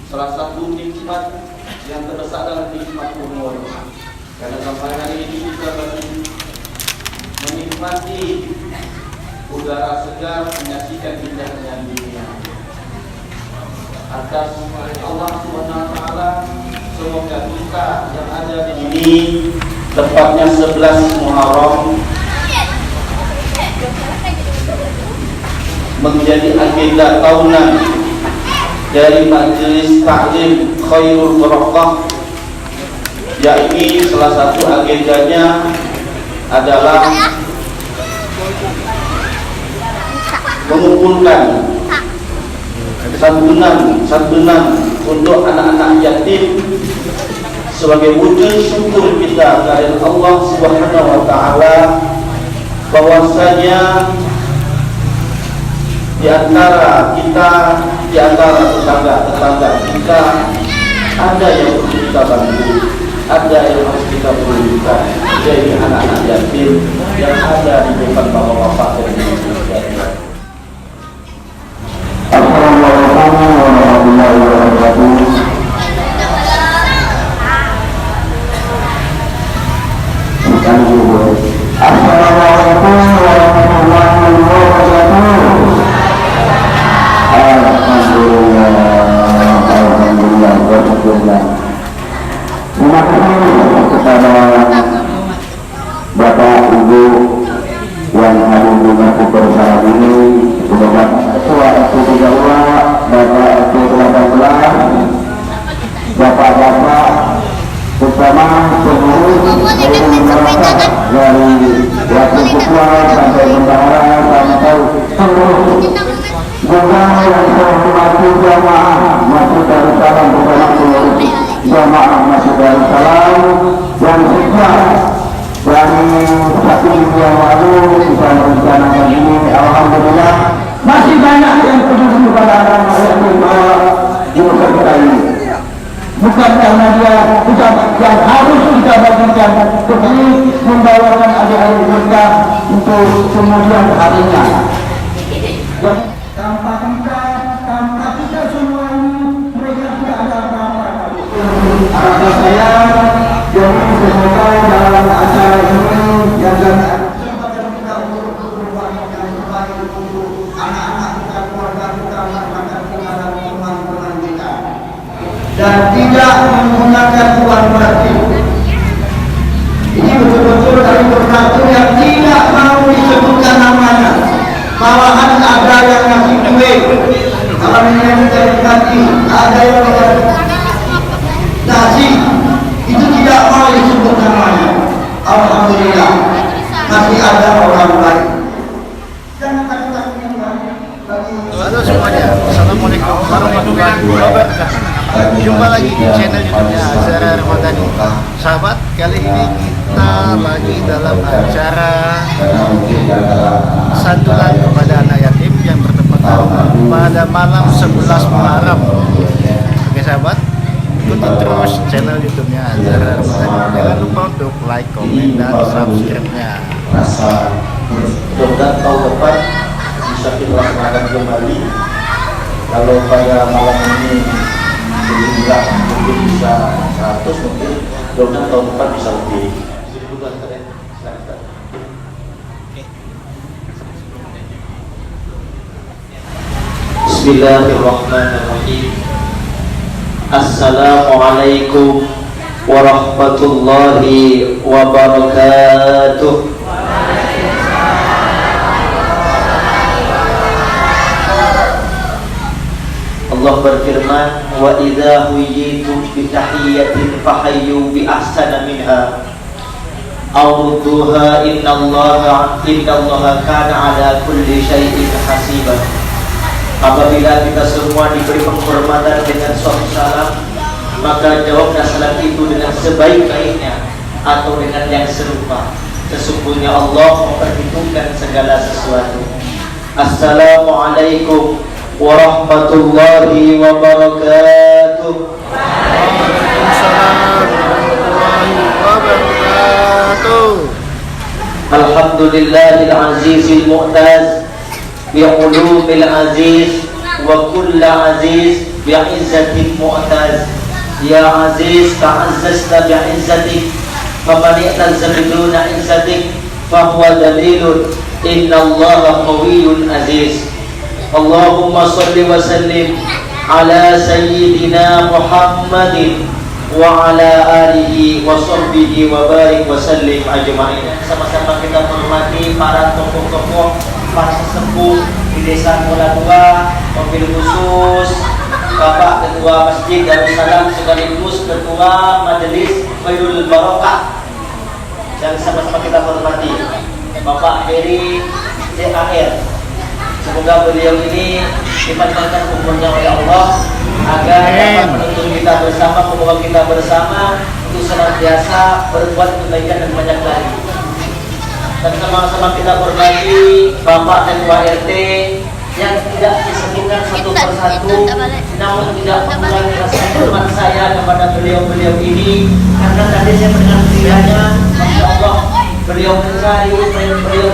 salah satu nikmat yang terbesar adalah nikmat umur. Karena sampai hari ini kita masih menikmati udara segar menyaksikan indahnya dunia. Atas Allah Subhanahu wa taala, semoga kita yang ada di sini tepatnya 11 Muharram menjadi agenda tahunan dari Majelis Taklim Khairul Barakah, yakni salah satu agendanya adalah mengumpulkan santunan untuk anak-anak yatim sebagai wujud syukur kita kepada Allah Subhanahu wa taala bahwasanya di antara tetangga kita ada yang perlu kita bantu, ada yang harus kita pedulikan, yaitu anak-anak yatim yang ada di depan bapak-bapak dan ibu-ibu. Assalamualaikum warahmatullahi wabarakatuh. Assalamualaikum warahmatullahi wabarakatuh. Alhamdulillah. Terima kasih kepada Bapak Ibu yang hadir di Masjid saat ini, Bapak Ketua RT 32, Bapak RT 18, Bapak-bapak bersama pengurus masyarakat dari wakil ketua sampai bendahara sampai pengurus juga yang saya hormati jamaah Masjid Darussalam bersama pengurus jamaah Masjid Darussalam yang sejak dari 1 minggu yang lalu bisa merencanakan ini. Alhamdulillah masih banyak yang peduli kepada anak-anak yatim di masa kita ini. Bukan karena dia pejabat yang harus kita bagikan, tetapi membawakan adik-adik mereka untuk kemudian harinya. Tanpa kita semua ini, mereka tidak ada apa-apa. Harapan saya, jadi semoga dalam acara ini yang kesempatan kita untuk berbuat yang terbaik untuk anak-anak kita, keluarga kita, masyarakat kita dan teman-teman kita. Dan tidak menggunakan uang berarti. Ini betul-betul dari persatu yang tidak mau disebutkan namanya. Malahan ada yang ngasih duit, kalau yang terjadi ada yang nasi, itu tidak mau disebut namanya. Alhamdulillah masih ada orang lain. Jangan takut yang lain. Halo semuanya, assalamualaikum warahmatullahi wabarakatuh. Jumpa lagi di channel YouTube-nya Azhara Ramadhani. Sahabat, kali ini kita lagi dalam acara santunan kepada anak yatim yang bertepatan pada malam 11 Muharram. Oke sahabat, ikuti terus channel YouTube-nya Azhara Ramadhani. Jangan lupa untuk like, komen, dan subscribe-nya. Mudah-mudahan tahun depan bisa kita laksanakan kembali. Kalau pada malam ini jumlah mungkin bisa 100, mungkin mudah-mudahan tahun depan bisa lebih. Bismillahirrahmanirrahim. Assalamualaikum warahmatullahi wabarakatuh. Allah berfirman, wa idza huyitum bi tahiyyatin fahayyu bi ahsana minha aw rudduha innallaha kana ala kulli syai'in hasiba. Apabila kita semua diberi penghormatan dengan suatu salam, maka jawablah salam itu dengan sebaik-baiknya atau dengan yang serupa. Sesungguhnya Allah memperhitungkan segala sesuatu. Assalamualaikum warahmatullahi wabarakatuh. Waalaikumsalam warahmatullahi wabarakatuh. Alhamdulillahil azizil mu'taz bi ulumil aziz wa kullu aziz bi'izzatik mu'taz, ya aziz ta'azzazta bi'izzatik, faman i'tazza biduna izzatik fahuwa dalilun innallaha qawiyyun aziz. Allahumma salli wa sallim ala sayyidina Muhammadin wa ala alihi wa sahbihi wa barik wa sallim ajma'in. Sama-sama kita hormati para tokoh-tokoh, para sesepuh di Desa Mula Tua, mobil khusus Bapak Ketua Masjid Darussalam sekaligus Ketua Majelis Khairul Barokah yang sama-sama kita hormati Bapak Heri CAR. Semoga beliau ini dipanjangkan umurnya oleh Allah agar dapat menuntun kita bersama, membawa kita bersama untuk senantiasa berbuat kebaikan dan banyak lagi. Dan sama-sama kita hormati Bapak Ketua RT yang tidak disebutkan satu persatu, namun tidak mengurangi rasa hormat saya kepada beliau-beliau ini, karena tadi saya mendengar ceritanya, Masya Allah, beliau mencari, beliau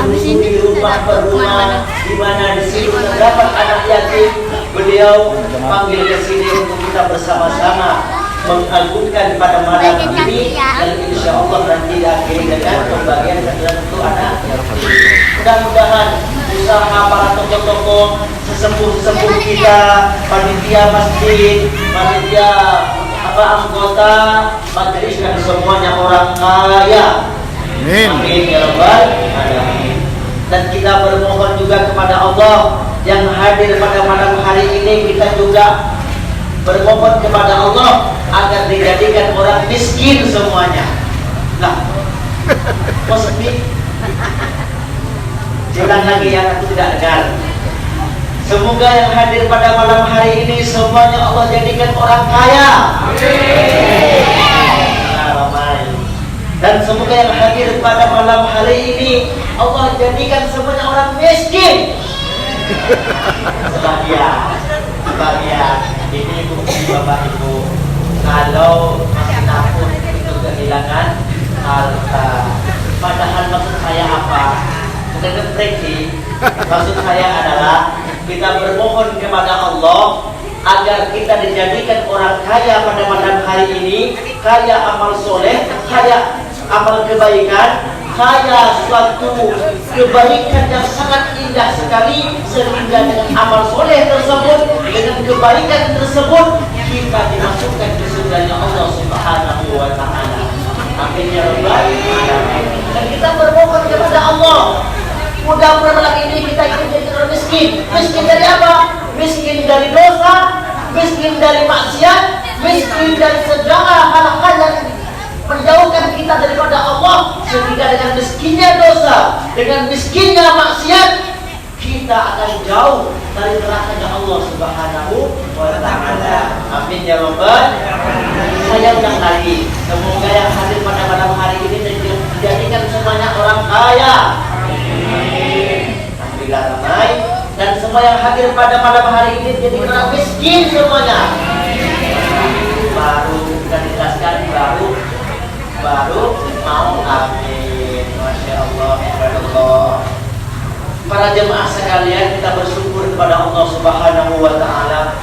menyusuri rumah per rumah, di mana di sini terdapat anak yatim, beliau panggil ke sini untuk kita bersama-sama mengagungkan pada malam ini, dan insya Allah nanti diakhiri dengan pembagian keadilan untuk anak yatim. Mudah-mudahan usaha para tokoh-tokoh, sesepuh-sesepuh kita, panitia masjid, panitia anggota majelis, dan semuanya orang kaya. Amin ya rabbal alamin. Dan kita bermohon juga kepada Allah yang hadir pada malam hari ini, kita juga bermohon kepada Allah agar dijadikan orang miskin semuanya. Nah, kok sepi? Jangan lagi yang aku tidak dengar. Semoga yang hadir pada malam hari ini semuanya Allah jadikan orang kaya. Dan semoga yang hadir pada malam hari ini Allah jadikan semuanya orang miskin. Sebagian ini bukti Bapak Ibu, kalau masih takut untuk kehilangan harta. Padahal maksud saya apa? Bukan ngebreki. Maksud saya adalah kita bermohon kepada Allah agar kita dijadikan orang kaya pada malam hari ini, kaya amal soleh, kaya amal kebaikan, kaya suatu kebaikan yang sangat indah sekali, sehingga dengan amal soleh tersebut, dengan kebaikan tersebut, kita dimasukkan ke surganya Allah Subhanahu wa Ta'ala. Amin ya rabbal alamin. Dan kita bermohon kepada Allah, mudah-mudahan malam ini kita jadi orang miskin. Miskin dari apa? Miskin dari dosa, miskin dari maksiat, miskin dari segala hal-hal yang menjauhkan kita daripada Allah, sehingga dengan miskinnya dosa, dengan miskinnya maksiat, kita akan jauh dari nerakanya Allah Subhanahu wa Ta'ala. Amin ya rabbal. Saya ulang lagi, semoga yang hadir pada malam hari ini dijadikan semuanya orang kaya. Alhamdulillah ramai. Dan semua yang hadir pada malam hari ini jadi orang miskin semuanya. Baru kita dijelaskan, baru mau. Amin. Masya Allah, subhanallah. Para jemaah sekalian, kita bersyukur kepada Allah Subhanahu wa Ta'ala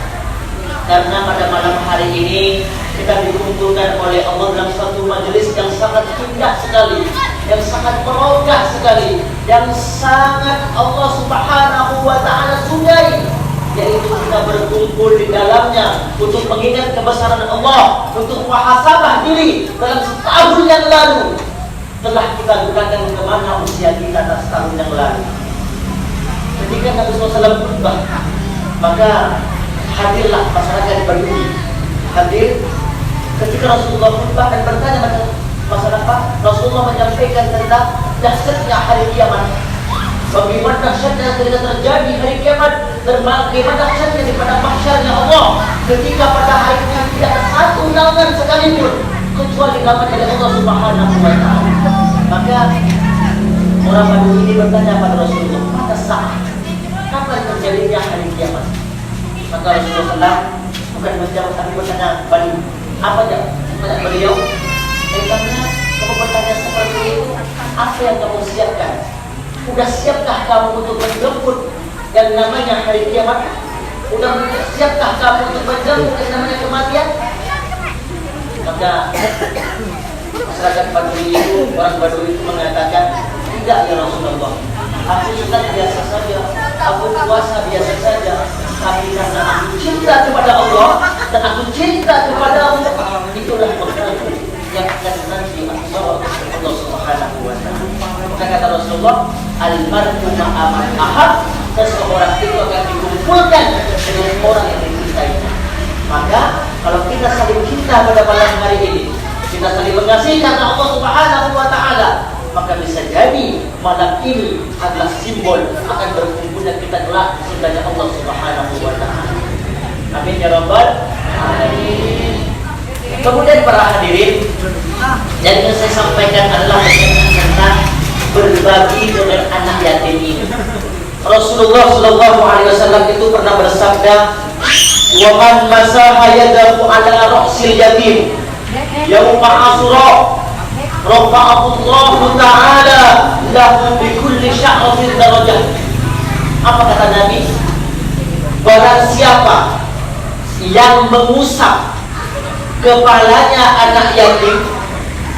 karena pada malam hari ini kita dikumpulkan oleh Allah dalam satu majelis yang sangat indah sekali, yang sangat berogah sekali, yang sangat Allah Subhanahu wa Ta'ala sukai, yaitu kita berkumpul di dalamnya untuk mengingat kebesaran Allah, untuk muhasabah diri dalam setahun yang lalu telah kita gunakan kemana usia kita dalam setahun yang lalu. Ketika Nabi SAW khutbah, maka hadirlah masyarakat Badui. Hadir ketika Rasulullah khutbah dan bertanya pada masyarakat, Rasulullah menyampaikan tentang dahsyatnya hari kiamat. Bagaimana dahsyatnya ketika terjadi hari kiamat, dan bagaimana dahsyatnya di pada mahsyarnya Allah ketika pada hari itu tidak ada satu naungan sekalipun kecuali naungan dari Allah Subhanahu wa Ta'ala. Maka orang Badui ini bertanya pada Rasulullah, pada saat kapan terjadinya hari kiamat? Maka Rasulullah bukan menjawab, tapi bertanya Badui, apa jawaban beliau? Katanya, kamu bertanya seperti itu, apa yang kamu siapkan? Sudah siapkah kamu untuk menjemput yang namanya hari kiamat? Udah siapkah kamu untuk menjemput yang namanya kematian? Maka masyarakat Badui itu, orang Badui itu mengatakan, tidak ya Rasulullah, aku sudah biasa saja, aku puasa biasa saja, tapi karena aku cinta kepada Allah dan aku cinta kepada Allah, itulah bekal yang akan nanti aku bawa kepada Allah Subhanahu wa Ta'ala. Maka kata Rasulullah, al-mar'u ma'a man ahab, seseorang itu akan dikumpulkan dengan orang yang dicintai. Maka kalau kita saling cinta pada malam hari ini, kita saling mengasihi karena Allah Subhanahu wa Ta'ala, maka bisa jadi malam ini adalah simbol akan berkumpulnya kita kelak di surganya Allah Subhanahu wa Ta'ala. Amin ya rabbal alamin. Kemudian para hadirin, yang ingin saya sampaikan adalah tentang berbagi dengan anak yatim ini. Rasulullah Shallallahu Alaihi Wasallam itu pernah bersabda, "Wa man masaha yadahu ala ra'sil yatim yauma Asyura, rafa'ahu Allah Ta'ala lahu bi kulli sya'ratin darajah." Apa kata Nabi? Barang siapa yang mengusap kepalanya anak yatim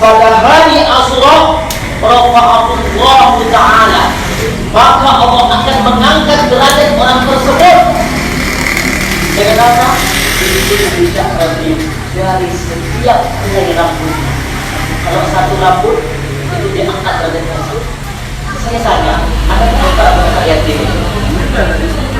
pada hari Asyura, rafa'ahu Allah Ta'ala, maka Allah akan mengangkat derajat orang tersebut dengan apa? Dari setiap helai rambut. Kalau satu rambut itu diangkat derajatnya. Saya tanya, ada berapa yatim ini?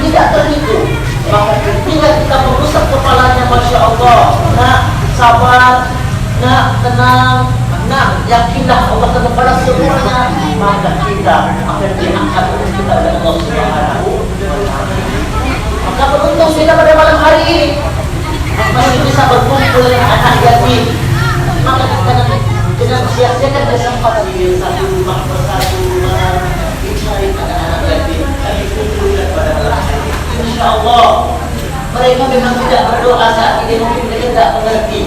Tidak terhitung. Maka ketika kita mengusap kepalanya, masya Allah, nak sabar, nak tenang, nah, yakinlah Allah akan membalas semuanya, maka kita akan diangkat oleh kita oleh Allah Subhanahu wa Ta'ala. Maka beruntung kita pada malam hari ini masih bisa berkumpul dengan anak yatim. Maka kita dengan sia-siakan kesempatan ini satu rumah persatu mencari anak-anak yatim dan dikumpulkan pada malam hari ini. Insya Allah mereka memang tidak berdoa saat ini, mungkin mereka tidak mengerti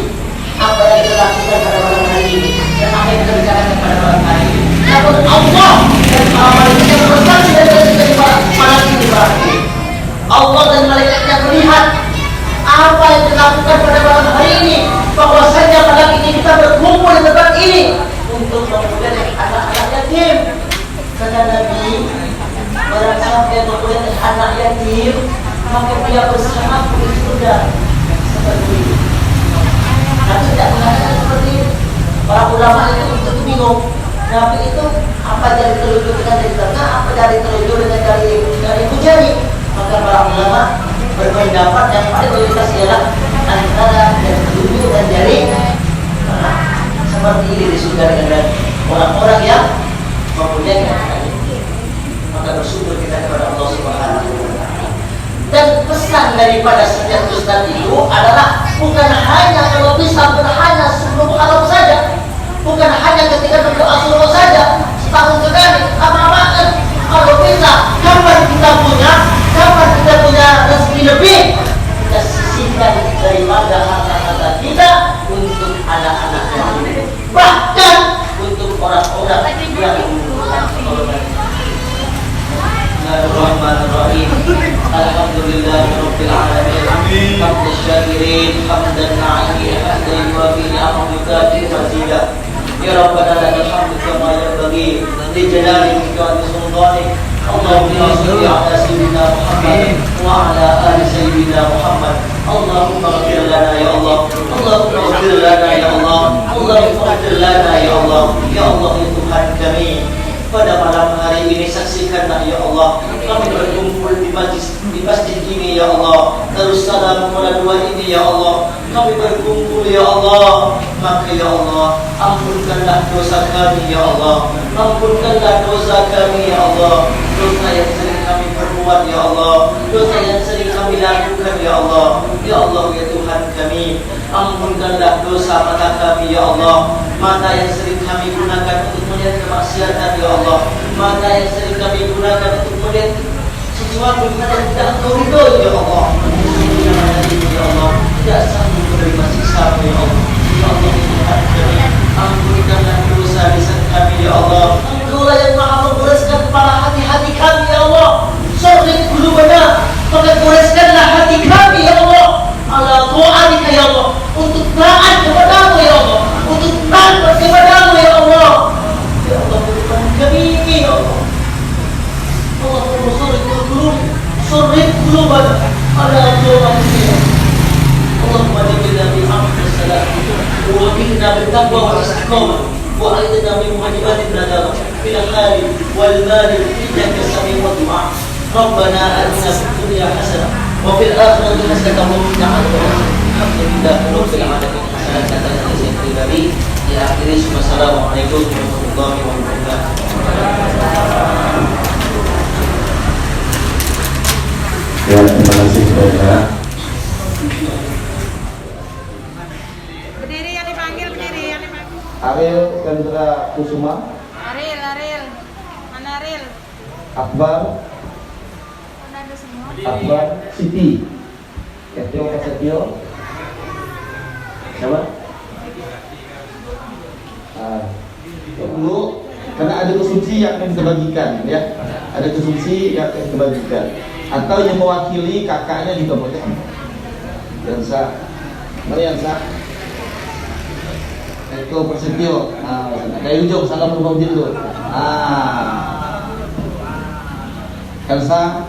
apa yang kita lakukan pada malam hari ini dan apa yang kita bicarakan pada malam hari ini. Namun Allah dan para malaikat bersaksi dari malam ini berarti Allah dan malaikatnya melihat apa yang kita lakukan pada malam hari ini, bahwasanya malam ini kita berkumpul di tempat ini untuk memuliakan anak-anak yatim. Kata Nabi, barang siapa yang memuliakan anak yatim, maka dia bersama di surga. Seperti itu. Nabi tidak mengatakan seperti itu. Para ulama itu bingung. Nabi itu apa dari telunjuk dengan dari tengah, apa dari telunjuk dengan dari jari. Maka para ulama berpendapat yang paling mayoritas ialah antara dari telunjuk dan jari. Nah, seperti ini di surga dengan orang-orang yang memuliakan anak yatim. Maka bersyukur kita kepada Allah Subhanahu wa Ta'ala. Dan pesan daripada setiap ustaz itu adalah bukan hanya kalau bisa, bukan hanya sebelum haram saja, bukan hanya ketika berdoa suruh saja, setahun sekali, amal-amal. Kalau bisa, kapan kita punya rezeki lebih, kita sisihkan daripada harta-harta kita untuk anak-anak kita, bahkan untuk orang-orang yang membutuhkan pertolongan. Bismillahirrahmanirrahim. Alhamdulillahirabbil alamin. Hamdan syakirin, hamdan na'imin, hamdan yuwafi ni'amatika mazida. Ya Rabbana lakal hamdu kama yanbaghi li jalalika wa li sultanik. Allahumma shalli ala sayyidina Muhammad wa ala ali sayyidina Muhammad. Allahumma ighfir lana ya Allah. Allahumma ighfir lana ya Allah. Allahumma ighfir lana ya Allah. Ya Allah ya Tuhan kami, pada malam hari ini saksikanlah ya Allah, kami berkumpul di masjid ini ya Allah, Darussalam Muara Dua ini ya Allah, kami berkumpul ya Allah. Maka ya Allah, ampunkanlah dosa kami ya Allah, ampunkanlah dosa kami ya Allah, dosa yang sering kami perbuat ya Allah, dosa yang sering kami lakukan ya Allah. Ya Allah ya Tuhan kami, ampunkanlah dosa mata kami ya Allah, mata yang sering kami gunakan untuk melihat kemaksiatan ya Allah, mata yang sering kami gunakan untuk melihat sesuatu yang tidak Engkau ridhoi ya Allah. Ya Allah, tidak sanggup menerima siksa ya Allah. Ya Allah Tuhan kami, ampunkanlah dosa lisan kami ya Allah. Engkaulah yang maha membereskan kepala hati-hati kami ya Allah. Sorry qulubana, maka bereskanlah hati التقوى والاستقامة وأعذنا من واجبات الندامة في الحال والمال إنك سميع الدعاء. ربنا آتنا في الدنيا حسنة وفي الآخرة حسنة وقنا عذاب النار. الحمد لله رب العالمين. حسنة pribadi. Di akhiri, wassalamualaikum warahmatullahi wabarakatuh. Ya, terima kasih saudara. Berdiri yang dipanggil, berdiri yang dipanggil. Ariel Kendra Kusuma, Ariel. Mana Ariel? Akbar, Mana ada semua? Akbar Siti, Ketio Prasetyo, siapa? Dulu karena ada konsumsi yang akan kita bagikan, ya, ada konsumsi yang akan kita bagikan, atau yang mewakili kakaknya juga boleh. Yansa, mari Yansa. Eko Prasetyo, dari ujung salam berbau dulu. Kansa,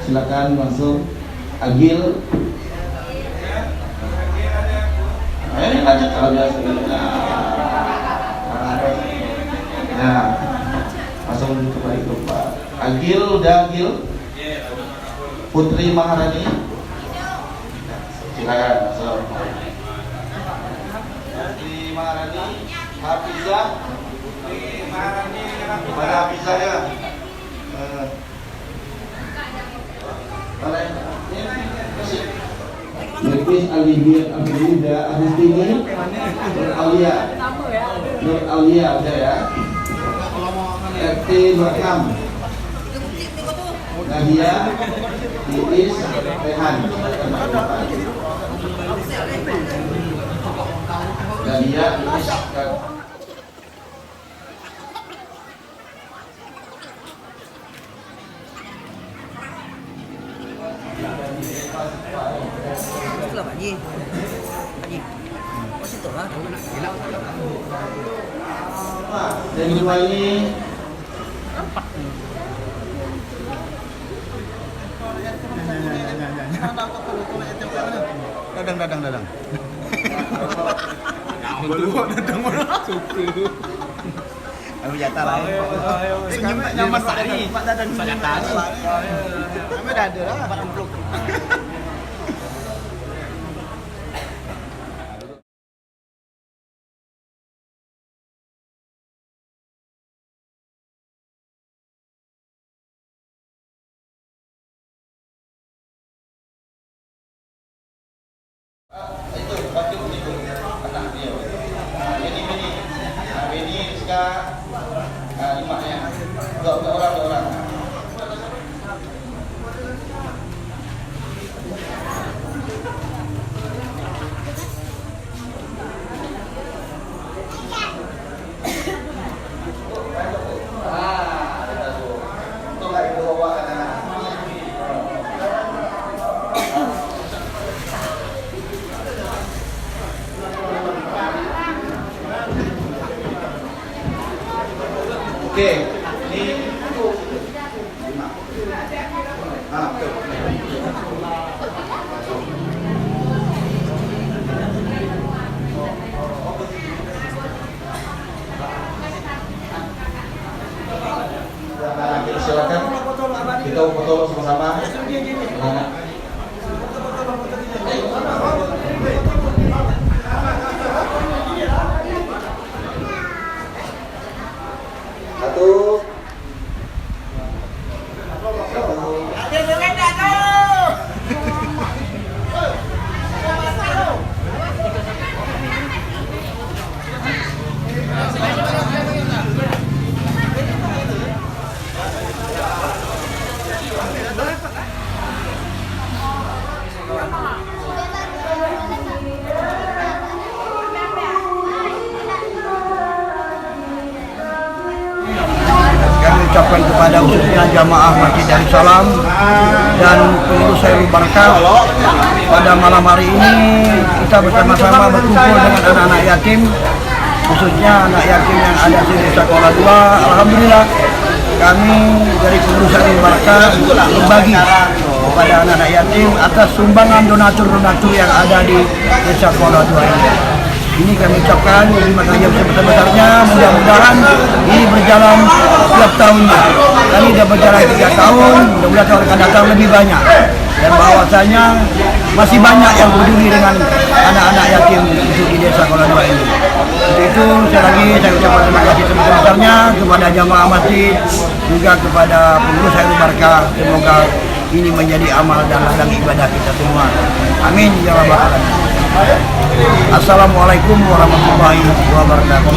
silakan langsung. Agil. Ini lanjut kalau biasa. Ya, langsung kembali ke Pak Agil, udah Agil. Putri Maharani, silakan masuk. Putri Maharani, Hafizah, mana Hafizah ya? Nefis Alibir Abdulida Agustini Nur Aulia udah ya. RT 26 Nadia Iis Rehan Nadia Iis Itulah Pak Haji. Oh situ lah. dan kedua ini Dadang. Dadang mana? Kami jatah lah. Nama Sari. Pak Dadang jatah. Kami dah ada lah. Barang peluk. itu baju itu anak dia. Ini sekarang 5 ya. Dua orang. Oke, ini silakan kita foto sama-sama. Satu. Kami ucapkan kepada khususnya jamaah Masjid Darussalam dan pengurus Khairul Barakah, pada malam hari ini kita bersama-sama berkumpul dengan anak-anak yatim, khususnya anak yatim yang ada di Desa Kuala Dua. Alhamdulillah kami dari pengurus Khairul Barakah berbagi kepada anak-anak yatim atas sumbangan donatur yang ada di Desa Kuala Dua ini. Ini kami ucapkan terima kasih yang sebesar-besarnya. Mudah-mudahan ini berjalan setiap tahunnya. Kami sudah berjalan 3 tahun, mudah-mudahan tahun akan datang lebih banyak. Dan bahwasanya masih banyak yang peduli dengan anak-anak yatim untuk di desa Kuala Dua ini. Untuk itu saya ucapkan terima kasih sebesar-besarnya kepada jamaah masjid, juga kepada pengurus Khairul Barakah. Semoga ini menjadi amal dan ladang ibadah kita semua. Amin ya rabbal alamin. Assalamualaikum warahmatullahi wabarakatuh.